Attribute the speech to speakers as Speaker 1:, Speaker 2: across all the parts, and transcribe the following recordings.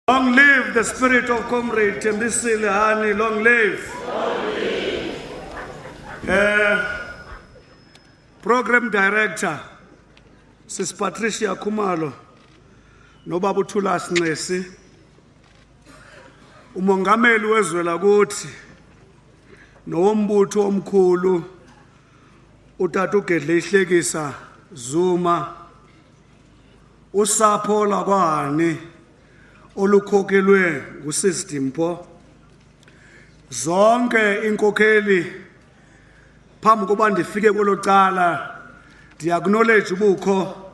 Speaker 1: Long live the spirit of Comrade Chris Hani, long live. Program Director, Sis Patricia Kumalo, Nobabu Thulas Nesi, umongameli wezwe lakuthi, nombutho omkhulu, uTata uGedleyihlekisa Zuma, usapho lakwaHani, olukhokelwe nguSisidimpo, zonke inkokheli phambi kokuba ndifike kwelo cala ndi-acknowledge ubukho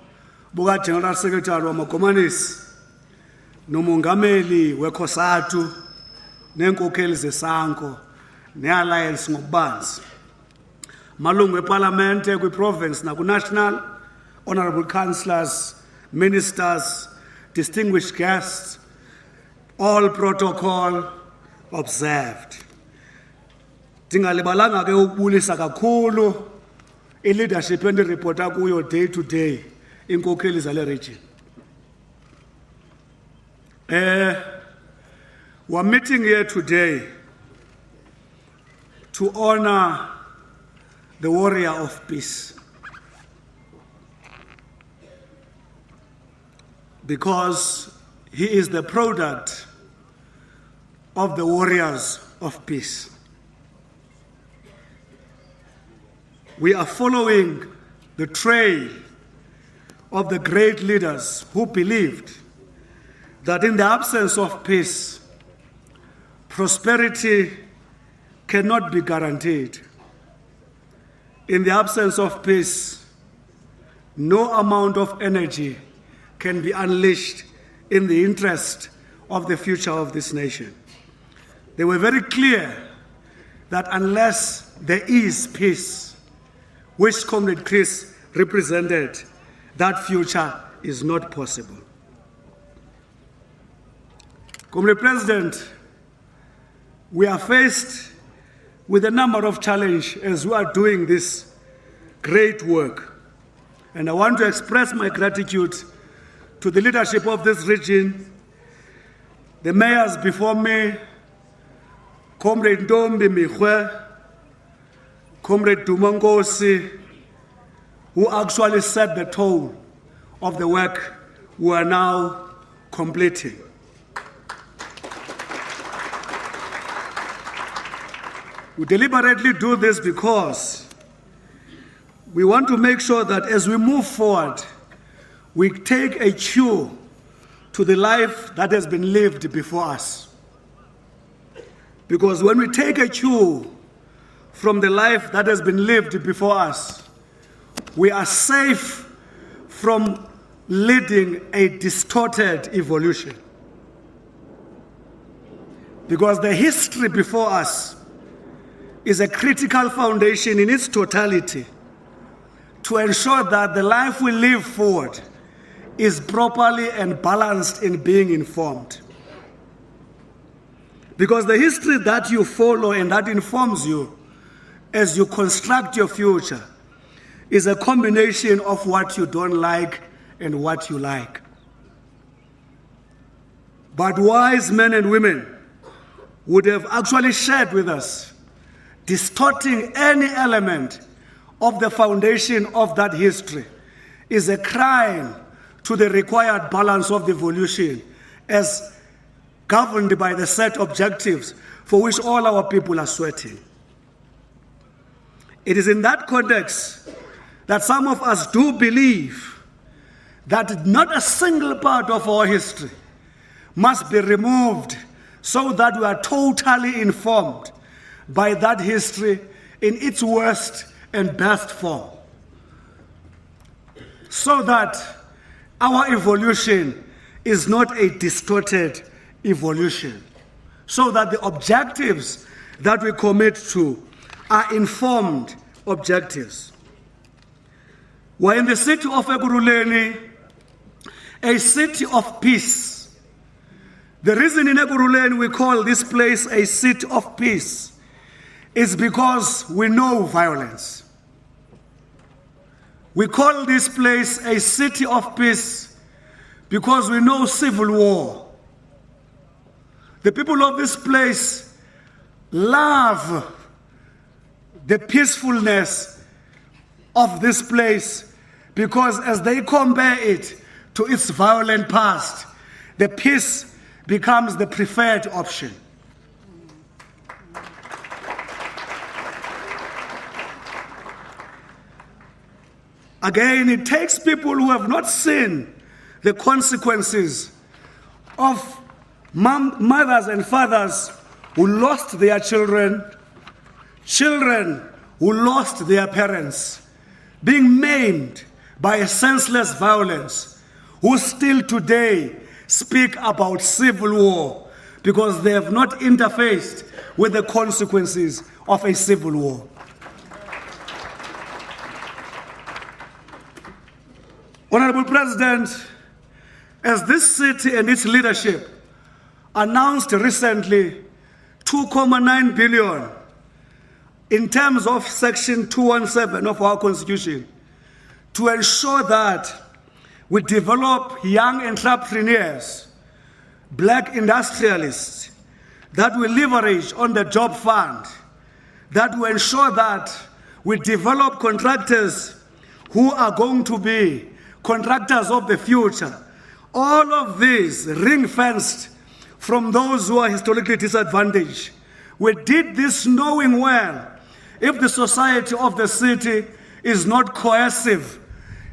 Speaker 1: buka-General Secretary wamagomanisi nomongameli wekhosatu neenkokheli zesanko ne-alliance ngokubanzi, malungu epalamente kwi-province naku-national, honorable councillors, ministers, distinguished guests, all protocol observed. Ndingalibalanga ke ukubulisa kakhulu i-leadership endiripota kuyo day to day inkokheli zale region. We're meeting here today to honor the warrior of peace, because he is the product of the warriors of peace. We are following the trail of the great leaders who believed that in the absence of peace, prosperity cannot be guaranteed. In the absence of peace, no amount of energy can be unleashed in the interest of the future of this nation. They were very clear that unless there is peace, which Comrade Chris represented, that future is not possible. Comrade President, we are faced with a number of challenges as we are doing this great work. And I want to express my gratitude to the leadership of this region, the mayors before me, Comrade Ntombi Mikhwe, Comrade Dumangosi, who actually set the tone of the work we are now completing. We deliberately do this because we want to make sure that as we move forward, we take a cue to the life that has been lived before us. Because when we take a cue from the life that has been lived before us, we are safe from leading a distorted evolution. Because the history before us is a critical foundation in its totality to ensure that the life we live forward is properly and balanced in being informed. Because the history that you follow and that informs you as you construct your future is a combination of what you don't like and what you like. But wise men and women would have actually shared with us, distorting any element of the foundation of that history is a crime to the required balance of the evolution as governed by the set objectives for which all our people are sweating. It is in that context that some of us do believe that not a single part of our history must be removed so that we are totally informed by that history in its worst and best form, so that our evolution is not a distorted evolution, so that the objectives that we commit to are informed objectives. We're in the city of Ekurhuleni, a city of peace. The reason in Ekurhuleni we call this place a city of peace is because we know violence. We call this place a city of peace because we know civil war. The people of this place love the peacefulness of this place, because as they compare it to its violent past, the peace becomes the preferred option. Again, it takes people who have not seen the consequences of mothers and fathers who lost their children, children who lost their parents, being maimed by a senseless violence, who still today speak about civil war because they have not interfaced with the consequences of a civil war. Honorable President, as this city and its leadership announced recently 2.9 billion in terms of Section 217 of our Constitution to ensure that we develop young entrepreneurs, black industrialists, that we leverage on the job fund, that we ensure that we develop contractors who are going to be contractors of the future. All of these ring-fenced from those who are historically disadvantaged. We did this knowing well, if the society of the city is not cohesive,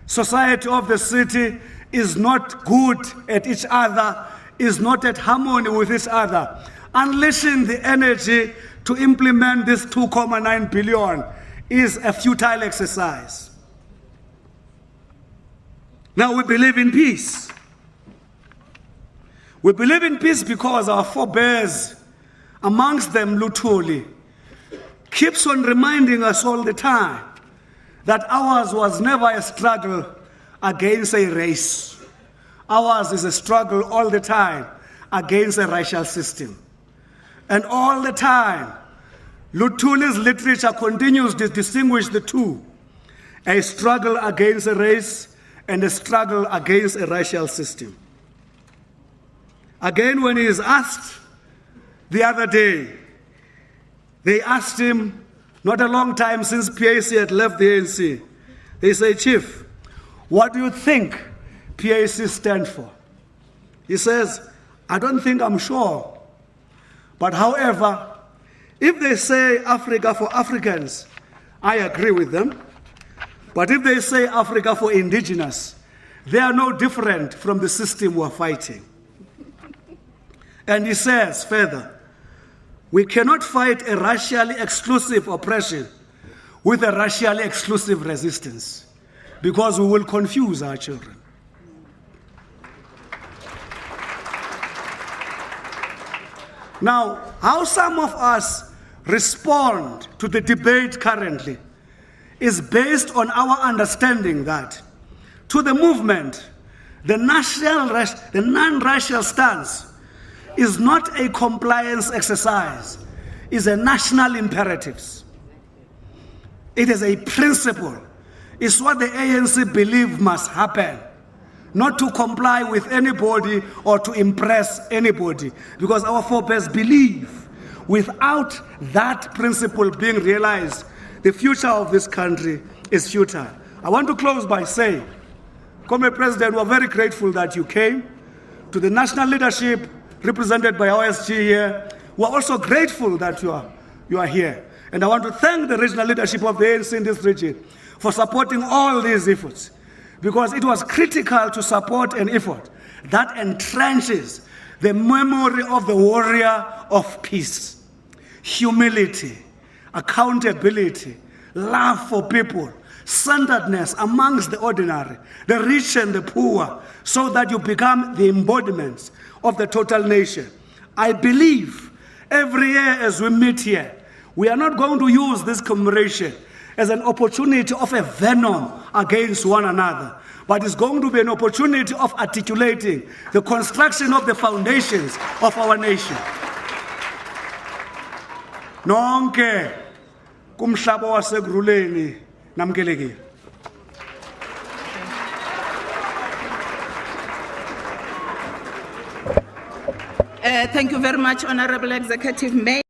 Speaker 1: society of the city is not good at each other, is not at harmony with each other, unleashing the energy to implement this 2.9 billion is a futile exercise. Now we believe in peace. We believe in peace because our forebears, amongst them Luthuli, keeps on reminding us all the time that ours was never a struggle against a race. Ours is a struggle all the time against a racial system. And all the time, Luthuli's literature continues to distinguish the two: a struggle against a race and a struggle against a racial system. Again, when he is asked the other day, they asked him, not a long time since PAC had left the ANC, they say, "Chief, what do you think PAC stand for?" He says, "I don't think I'm sure. But however, if they say Africa for Africans, I agree with them. But if they say Africa for indigenous, they are no different from the system we're fighting." And he says further, "We cannot fight a racially exclusive oppression with a racially exclusive resistance, because we will confuse our children." Now, how some of us respond to the debate currently is based on our understanding that, to the movement, the non-racial stance is not a compliance exercise, it's a national imperatives. It is a principle. It's what the ANC believe must happen, not to comply with anybody or to impress anybody, because our forebears believe without that principle being realized, the future of this country is futile. I want to close by saying, Comrade President, we're very grateful that you came. To the national leadership represented by OSG here, we're also grateful that you are here. And I want to thank the regional leadership of the ANC in this region for supporting all these efforts, because it was critical to support an effort that entrenches the memory of the warrior of peace, humility, accountability, love for people, centeredness amongst the ordinary, the rich and the poor, so that you become the embodiments of the total nation. I believe every year as we meet here, we are not going to use this commemoration as an opportunity of a venom against one another, but it's going to be an opportunity of articulating the construction of the foundations of our nation. Nonke kumhlaba wasekurhuleni namkelekile.
Speaker 2: Thank you very much, Honorable Executive Mayor.